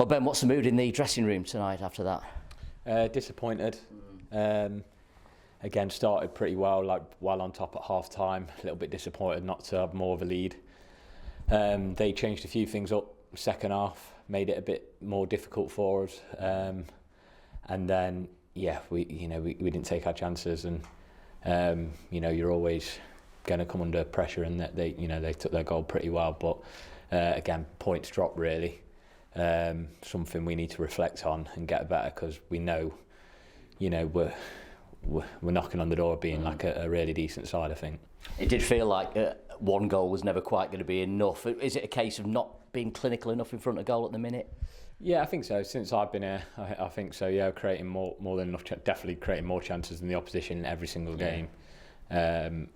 Well, Ben, what's the mood in the dressing room tonight after that? Disappointed. Again, started pretty well, like well on top at half time. A little bit disappointed not to have more of a lead. They changed a few things up second half, made it a bit more difficult for us. And then, yeah, we didn't take our chances, and you're always going to come under pressure, and that they took their goal pretty well. But again, points dropped really. Something we need to reflect on and get better, because we know, we're knocking on the door of being like a really decent side, I think. It did feel like one goal was never quite going to be enough. Is it a case of not being clinical enough in front of goal at the minute? Yeah, I think so. Since I've been here, I think so. Yeah, creating more than enough. Definitely creating more chances than the opposition in every single game. And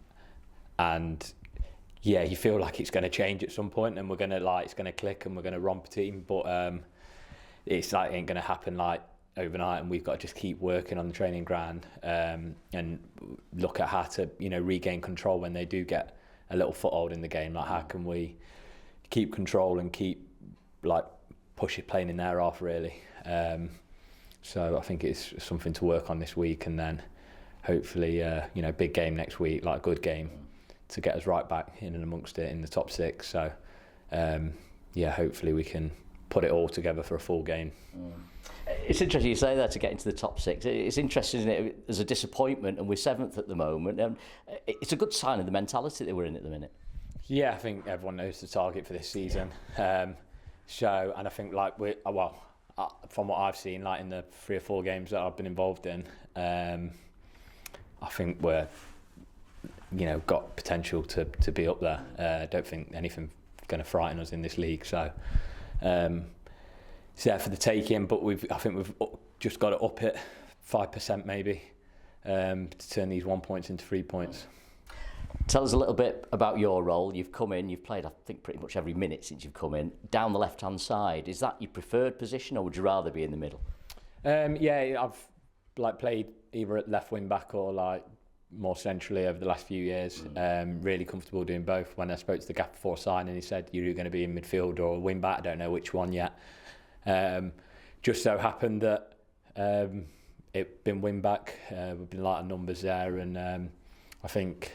yeah, you feel like it's going to change at some point, and it's going to click, and we're going to romp a team. But it's like it ain't going to happen like overnight, and we've got to just keep working on the training ground and look at how to regain control when they do get a little foothold in the game. Like, how can we keep control and keep playing in their half really. So I think it's something to work on this week, and then hopefully big game next week, like a good game, to get us right back in and amongst it in the top six. So hopefully we can put it all together for a full game. It's interesting you say that, to get into the top six. It's interesting, isn't it? There's a disappointment, and we're seventh at the moment. It's a good sign of the mentality that we're in at the minute. Yeah, I think everyone knows the target for this season. And I think from what I've seen, like in the 3 or 4 games that I've been involved in, I think we're got potential to be up there. I don't think anything's going to frighten us in this league. So it's there for the taking, but I think we've just got to up it 5% maybe to turn these 1 points into 3 points. Tell us a little bit about your role. You've come in, you've played, I think, pretty much every minute since you've come in, down the left-hand side. Is that your preferred position, or would you rather be in the middle? I've played either at left wing back or more centrally over the last few years. Really comfortable doing both. When I spoke to the gaffer before signing, he said, you're going to be in midfield or wing back. I don't know which one yet. Just so happened that it been wing back. We've been light on numbers there, and I think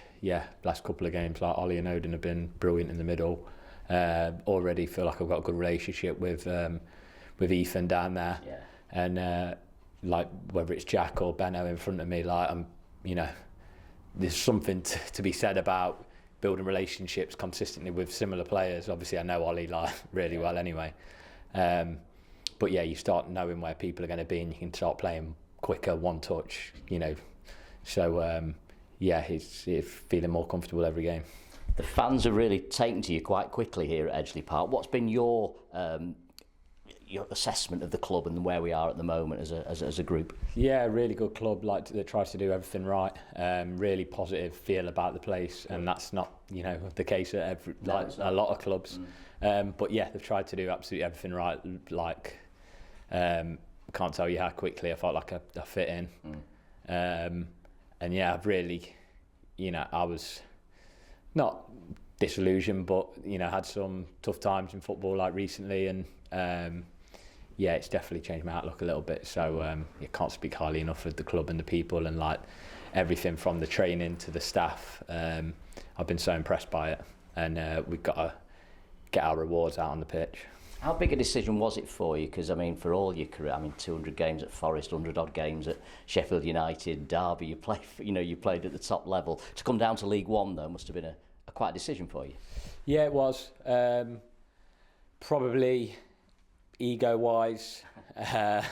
last couple of games, like Ollie and Odin have been brilliant in the middle. Already feel like I've got a good relationship with Ethan down there, and whether it's Jack or Benno in front of me, there's something to be said about building relationships consistently with similar players. Obviously, I know Ollie really well anyway, but you start knowing where people are going to be, and you can start playing quicker, one touch. So. He's feeling more comfortable every game. The fans have really taken to you quite quickly here at Edgeley Park. What's been your assessment of the club and where we are at the moment as a group? Yeah, really good club, that tries to do everything right. Really positive feel about the place, and that's not the case at a lot of clubs. But they've tried to do absolutely everything right. Can't tell you how quickly I felt like I fit in. And I've really, I was not disillusioned, but, had some tough times in football recently, and it's definitely changed my outlook a little bit. So you can't speak highly enough of the club and the people, and everything from the training to the staff. I've been so impressed by it, and we've got to get our rewards out on the pitch. How big a decision was it for you? Because, for all your career, 200 games at Forest, 100-odd games at Sheffield United, Derby, you played at the top level. To come down to League One, though, must have been quite a decision for you. Yeah, it was. Probably ego-wise, a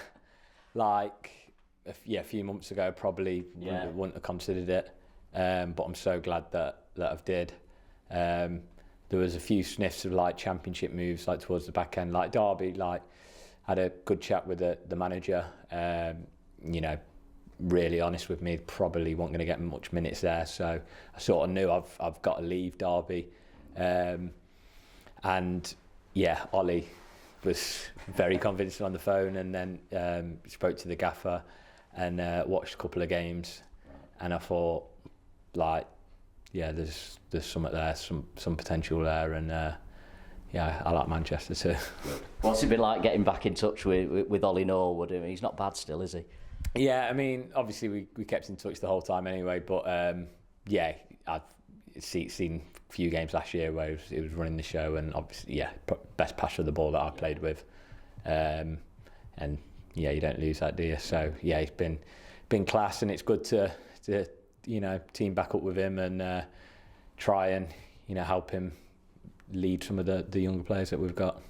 few months ago, probably wouldn't have considered it. But I'm so glad that I've did. There was a few sniffs of championship moves towards the back end, Derby. Had a good chat with the manager. Really honest with me, probably wasn't going to get much minutes there. So I sort of knew I've got to leave Derby. Ollie was very convincing on the phone, and then spoke to the gaffer and watched a couple of games, and I thought there's something there, some potential there, and yeah, I like Manchester too. What's it been like getting back in touch with Ollie Norwood? I mean, he's not bad still, is he? Yeah, I mean, obviously we kept in touch the whole time anyway, but yeah, I've seen a few games last year where he was running the show, and obviously, yeah, best passer of the ball that I've played with, and yeah, you don't lose that, do you? So yeah, he's been class, and it's good to team back up with him and try and help him lead some of the younger players that we've got.